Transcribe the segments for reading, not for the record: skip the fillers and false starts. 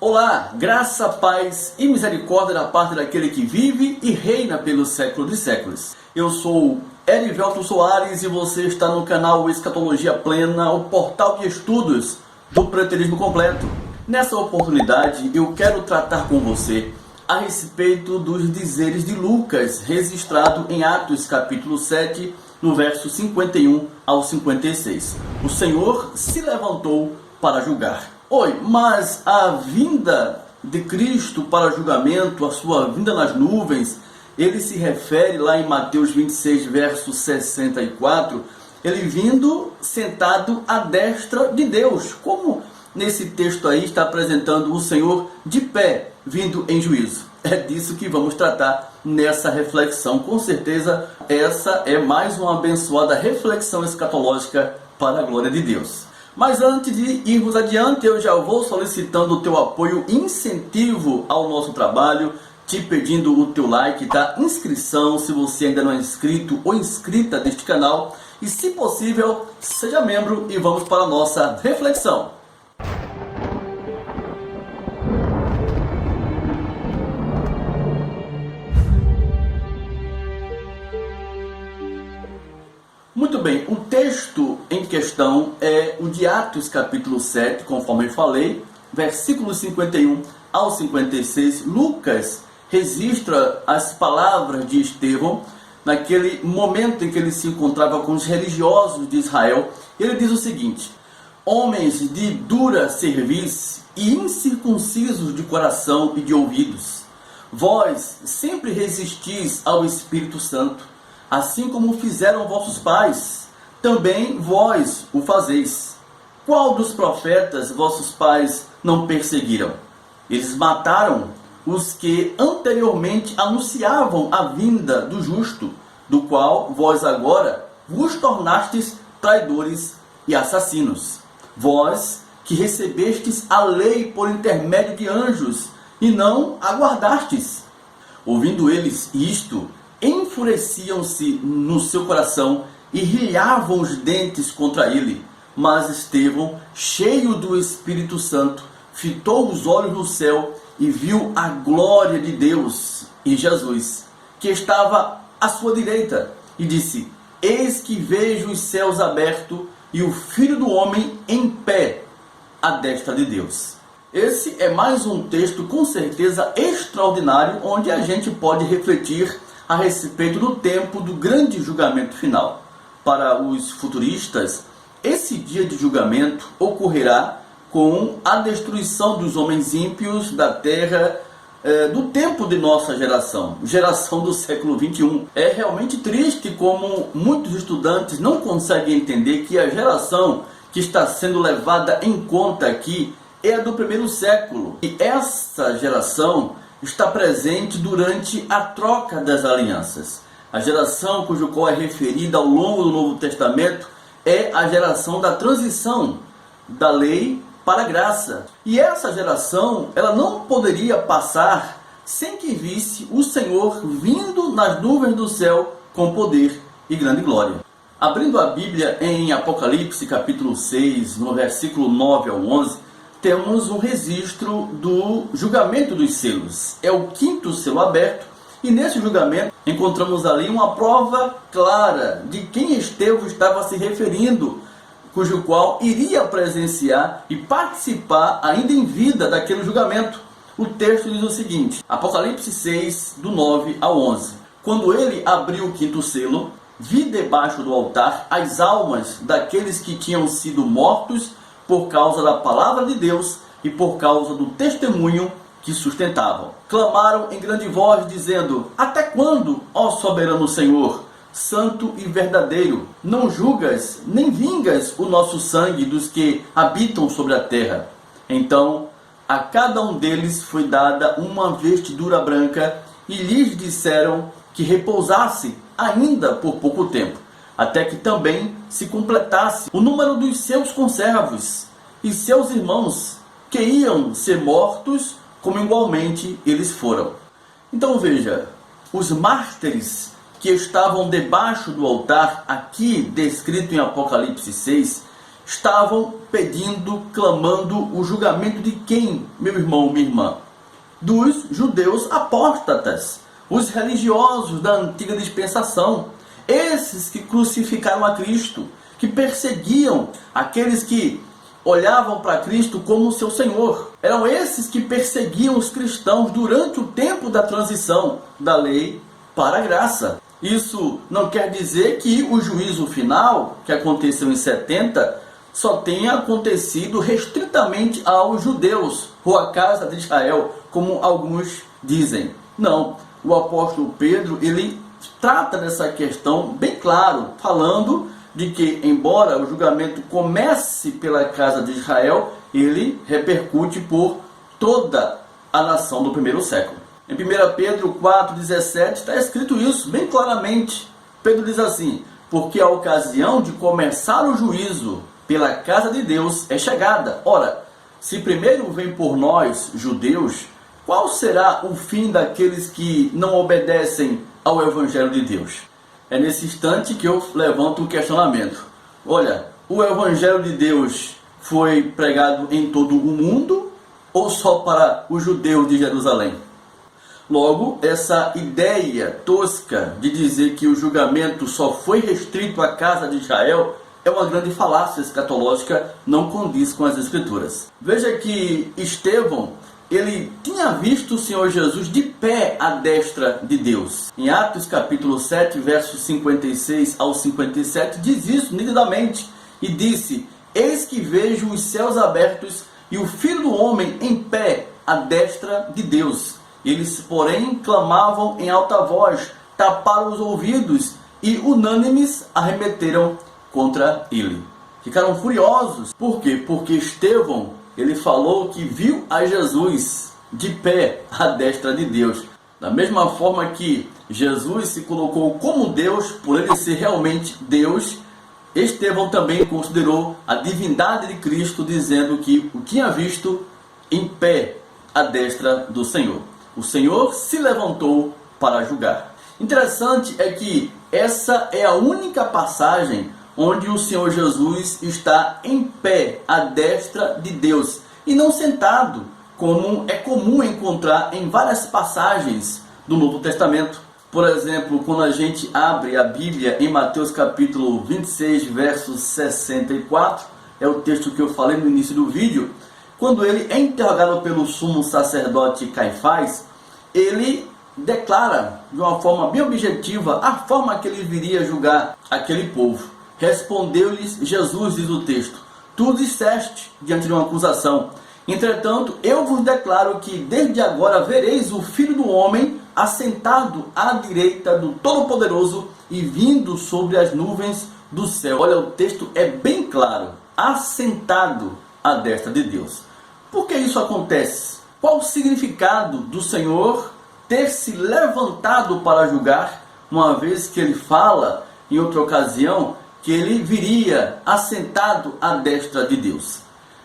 Olá, graça, paz e misericórdia da parte daquele que vive e reina pelos séculos dos séculos. Eu sou Erivelton Soares e você está no canal Escatologia Plena, o portal de estudos do preterismo completo. Nessa oportunidade eu quero tratar com você a respeito dos dizeres de Lucas, registrado em Atos capítulo 7, no verso 51 ao 56. O Senhor se levantou para julgar. Oi, mas a vinda de Cristo para julgamento, a sua vinda nas nuvens, ele se refere lá em Mateus 26, verso 64, ele vindo sentado à destra de Deus, como nesse texto aí está apresentando o Senhor de pé, vindo em juízo. É disso que vamos tratar nessa reflexão. Com certeza, essa é mais uma abençoada reflexão escatológica para a glória de Deus. Mas antes de irmos adiante, eu já vou solicitando o teu apoio e incentivo ao nosso trabalho, te pedindo o teu like, tá? Inscrição, se você ainda não é inscrito ou inscrita deste canal. E se possível, seja membro e vamos para a nossa reflexão. Muito bem, o texto em questão é o de Atos capítulo 7, conforme eu falei, versículos 51 ao 56. Lucas registra as palavras de Estevão naquele momento em que ele se encontrava com os religiosos de Israel. Ele diz o seguinte: homens de dura cerviz e incircuncisos de coração e de ouvidos, vós sempre resistis ao Espírito Santo, assim como fizeram vossos pais, também vós o fazeis. Qual dos profetas vossos pais não perseguiram? Eles mataram os que anteriormente anunciavam a vinda do justo, do qual vós agora vos tornastes traidores e assassinos. Vós que recebestes a lei por intermédio de anjos e não aguardastes. Ouvindo eles isto, enfureciam-se no seu coração e riavam os dentes contra ele. Mas Estevão, cheio do Espírito Santo, fitou os olhos no céu e viu a glória de Deus e Jesus, que estava à sua direita, e disse: eis que vejo os céus abertos e o Filho do Homem em pé à destra de Deus. Esse é mais um texto com certeza extraordinário, onde a gente pode refletir a respeito do tempo do grande julgamento final. Para os futuristas, esse dia de julgamento ocorrerá com a destruição dos homens ímpios da terra do tempo de nossa geração do século 21. É realmente triste como muitos estudantes não conseguem entender que a geração que está sendo levada em conta aqui é a do primeiro século. E essa geração está presente durante a troca das alianças. A geração cujo qual é referida ao longo do Novo Testamento é a geração da transição da lei para a graça. E essa geração, ela não poderia passar sem que visse o Senhor vindo nas nuvens do céu com poder e grande glória. Abrindo a Bíblia em Apocalipse capítulo 6, no versículo 9 ao 11, temos um registro do julgamento dos selos. É o quinto selo aberto, e nesse julgamento encontramos ali uma prova clara de quem Estevão estava se referindo, cujo qual iria presenciar e participar ainda em vida daquele julgamento. O texto diz o seguinte, Apocalipse 6, do 9 ao 11. Quando ele abriu o quinto selo, vi debaixo do altar as almas daqueles que tinham sido mortos por causa da palavra de Deus e por causa do testemunho que sustentavam. Clamaram em grande voz, dizendo: até quando, ó soberano Senhor, santo e verdadeiro, não julgas nem vingas o nosso sangue dos que habitam sobre a terra? Então a cada um deles foi dada uma vestidura branca, e lhes disseram que repousasse ainda por pouco tempo, até que também se completasse o número dos seus conservos e seus irmãos, que iam ser mortos, como igualmente eles foram. Então veja, os mártires que estavam debaixo do altar, aqui descrito em Apocalipse 6, estavam pedindo, clamando o julgamento de quem, meu irmão, minha irmã? Dos judeus apóstatas, os religiosos da antiga dispensação, esses que crucificaram a Cristo, que perseguiam aqueles que olhavam para Cristo como seu Senhor. Eram esses que perseguiam os cristãos durante o tempo da transição da lei para a graça. Isso não quer dizer que o juízo final, que aconteceu em 70, só tenha acontecido restritamente aos judeus ou à casa de Israel, como alguns dizem. Não, o apóstolo Pedro, ele trata dessa questão bem claro, falando de que, embora o julgamento comece pela casa de Israel, ele repercute por toda a nação do primeiro século. Em 1 Pedro 4,17 está escrito isso bem claramente. Pedro diz assim: porque a ocasião de começar o juízo pela casa de Deus é chegada. Ora, se primeiro vem por nós, judeus, qual será o fim daqueles que não obedecem ao Evangelho de Deus? É nesse instante que eu levanto o questionamento. Olha, o Evangelho de Deus foi pregado em todo o mundo ou só para os judeus de Jerusalém? Logo, essa ideia tosca de dizer que o julgamento só foi restrito à casa de Israel é uma grande falácia escatológica, não condiz com as Escrituras. Veja que Estevão, ele tinha visto o Senhor Jesus de pé à destra de Deus. Em Atos capítulo 7, versos 56 ao 57, diz isso nitidamente. E disse: eis que vejo os céus abertos e o Filho do Homem em pé à destra de Deus. Eles, porém, clamavam em alta voz, taparam os ouvidos e, unânimes, arremeteram contra ele. Ficaram furiosos. Por quê? Porque Estevão, ele falou que viu a Jesus de pé à destra de Deus. Da mesma forma que Jesus se colocou como Deus, por ele ser realmente Deus, Estevão também considerou a divindade de Cristo, dizendo que o tinha visto em pé à destra do Senhor. O Senhor se levantou para julgar. Interessante é que essa é a única passagem onde o Senhor Jesus está em pé à destra de Deus e não sentado, como é comum encontrar em várias passagens do Novo Testamento. Por exemplo, quando a gente abre a Bíblia em Mateus capítulo 26, verso 64, é o texto que eu falei no início do vídeo. Quando ele é interrogado pelo sumo sacerdote Caifás, ele declara de uma forma bem objetiva a forma que ele viria julgar aquele povo. Respondeu-lhes Jesus, diz o texto: tu disseste diante de uma acusação. Entretanto, eu vos declaro que desde agora vereis o Filho do Homem assentado à direita do Todo-Poderoso e vindo sobre as nuvens do céu. Olha, o texto é bem claro: assentado à destra de Deus. Por que isso acontece? Qual o significado do Senhor ter se levantado para julgar, uma vez que ele fala em outra ocasião que ele viria assentado à destra de Deus?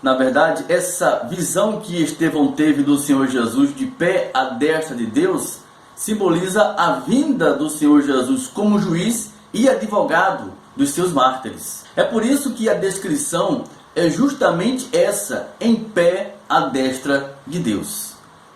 Na verdade, essa visão que Estevão teve do Senhor Jesus de pé à destra de Deus simboliza a vinda do Senhor Jesus como juiz e advogado dos seus mártires. É por isso que a descrição é justamente essa: em pé à destra de Deus.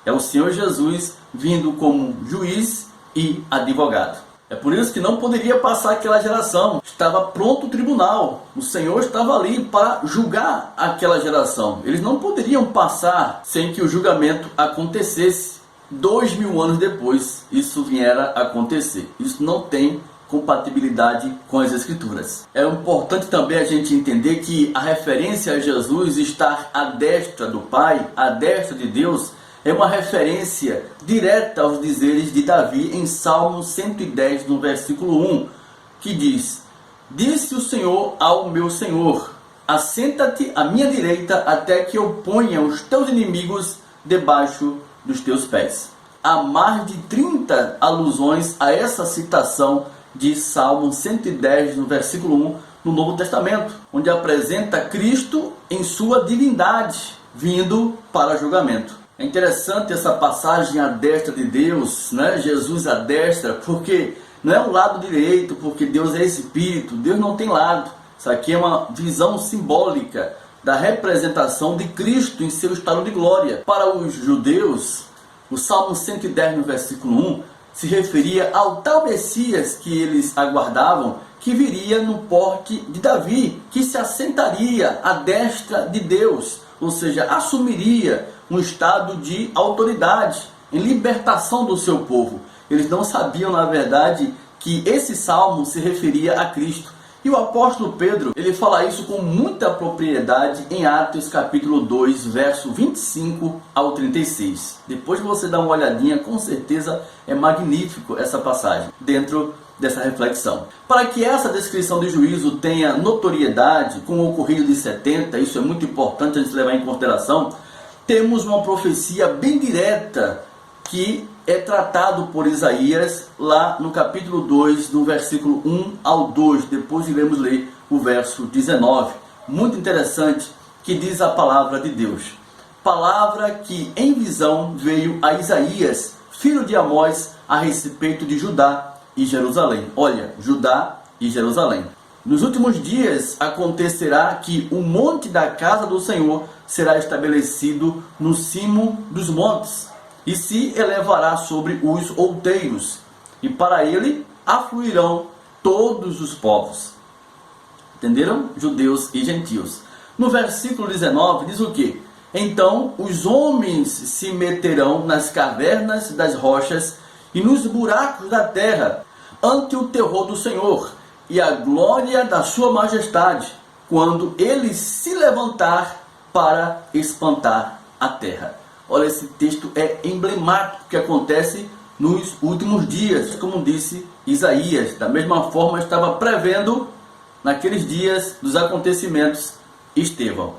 É o Senhor Jesus vindo como juiz e advogado. É por isso que não poderia passar aquela geração. Estava pronto o tribunal. O Senhor estava ali para julgar aquela geração. Eles não poderiam passar sem que o julgamento acontecesse. 2000 anos depois, isso viera a acontecer. Isso não tem compatibilidade com as Escrituras. É importante também a gente entender que a referência a Jesus estar à destra do Pai, à destra de Deus, é uma referência direta aos dizeres de Davi em Salmo 110, no versículo 1, que diz: disse o Senhor ao meu Senhor: assenta-te à minha direita até que eu ponha os teus inimigos debaixo dos teus pés. Há mais de 30 alusões a essa citação de Salmo 110, no versículo 1, no Novo Testamento, onde apresenta Cristo em sua divindade, vindo para julgamento. É interessante essa passagem à destra de Deus, né? Jesus à destra, porque não é o lado direito, porque Deus é Espírito, Deus não tem lado. Isso aqui é uma visão simbólica da representação de Cristo em seu estado de glória. Para os judeus, o Salmo 110, no versículo 1, se referia ao tal Messias que eles aguardavam, que viria no porte de Davi, que se assentaria à destra de Deus, ou seja, assumiria um estado de autoridade em libertação do seu povo. Eles não sabiam, na verdade, que esse salmo se referia a Cristo. E o apóstolo Pedro, ele fala isso com muita propriedade em Atos capítulo 2, verso 25 ao 36. Depois que você dá uma olhadinha, com certeza é magnífico essa passagem dentro dessa reflexão. Para que essa descrição de juízo tenha notoriedade com o ocorrido de 70, isso é muito importante a gente levar em consideração, temos uma profecia bem direta que é tratado por Isaías lá no capítulo 2, do versículo 1 ao 2. Depois iremos ler o verso 19. Muito interessante, que diz a palavra de Deus. Palavra que em visão veio a Isaías, filho de Amós, a respeito de Judá e Jerusalém. Olha, Judá e Jerusalém. Nos últimos dias acontecerá que o monte da casa do Senhor será estabelecido no cimo dos montes, e se elevará sobre os outeiros, e para ele afluirão todos os povos. Entenderam? Judeus e gentios. No versículo 19 diz o quê? Então os homens se meterão nas cavernas das rochas e nos buracos da terra, ante o terror do Senhor e a glória da sua majestade, quando ele se levantar para espantar a terra. Olha, esse texto é emblemático que acontece nos últimos dias, como disse Isaías. Da mesma forma, estava prevendo naqueles dias dos acontecimentos Estevão.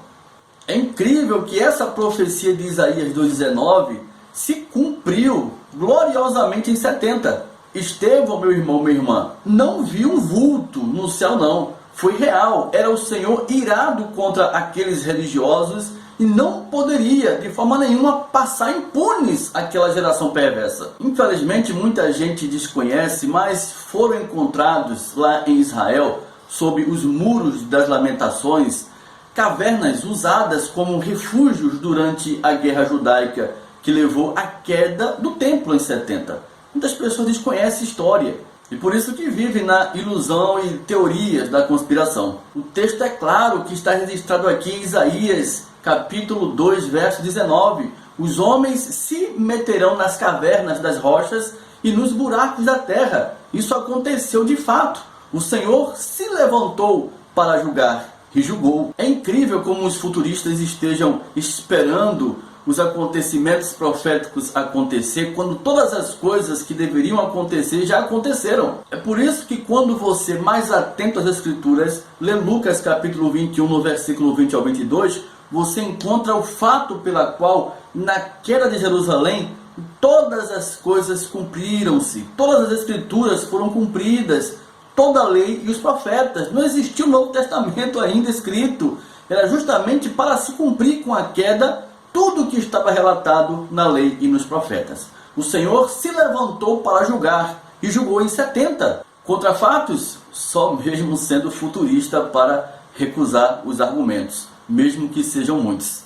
É incrível que essa profecia de Isaías 2,19 se cumpriu gloriosamente em 70. Estevão, meu irmão, minha irmã, não viu um vulto no céu, não. Foi real. Era o Senhor irado contra aqueles religiosos e não poderia, de forma nenhuma, passar impunes aquela geração perversa. Infelizmente, muita gente desconhece, mas foram encontrados lá em Israel, sob os muros das lamentações, cavernas usadas como refúgios durante a guerra judaica, que levou à queda do templo em 70. Muitas pessoas desconhecem a história, e por isso que vivem na ilusão e teorias da conspiração. O texto é claro que está registrado aqui em Isaías, capítulo 2, verso 19. Os homens se meterão nas cavernas das rochas e nos buracos da terra. Isso aconteceu de fato. O Senhor se levantou para julgar e julgou. É incrível como os futuristas estejam esperando os acontecimentos proféticos acontecer, quando todas as coisas que deveriam acontecer já aconteceram. É por isso que quando você, mais atento às Escrituras, lê Lucas capítulo 21, no versículo 20 ao 22, você encontra o fato pela qual, na queda de Jerusalém, todas as coisas cumpriram-se, todas as Escrituras foram cumpridas, toda a lei e os profetas. Não existia o Novo Testamento ainda escrito. Era justamente para se cumprir com a queda tudo o que estava relatado na lei e nos profetas. O Senhor se levantou para julgar e julgou em 70. Contra fatos, só mesmo sendo futurista para recusar os argumentos, mesmo que sejam muitos.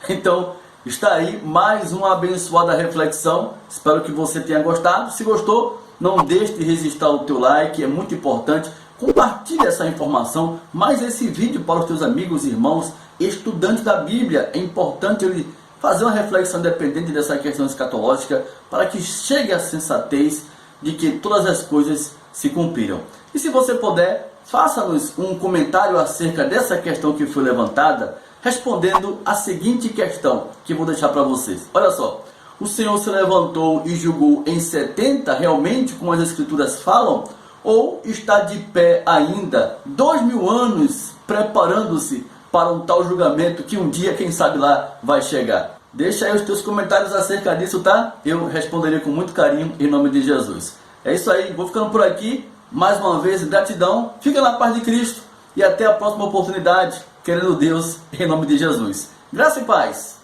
Então, está aí mais uma abençoada reflexão. Espero que você tenha gostado. Se gostou, não deixe de registrar o teu like, é muito importante. Compartilhe essa informação, mais esse vídeo para os teus amigos e irmãos estudantes da Bíblia. É importante ele fazer uma reflexão independente dessa questão escatológica, para que chegue à sensatez de que todas as coisas se cumpriram. E se você puder, faça-nos um comentário acerca dessa questão que foi levantada, respondendo a seguinte questão que eu vou deixar para vocês. Olha só, o Senhor se levantou e julgou em 70, realmente, como as Escrituras falam, ou está de pé ainda, 2000 anos, preparando-se para um tal julgamento que um dia, quem sabe lá, vai chegar? Deixa aí os teus comentários acerca disso, tá? Eu responderei com muito carinho, em nome de Jesus. É isso aí, vou ficando por aqui. Mais uma vez, gratidão, fica na paz de Cristo e até a próxima oportunidade, querendo Deus, em nome de Jesus. Graça e paz!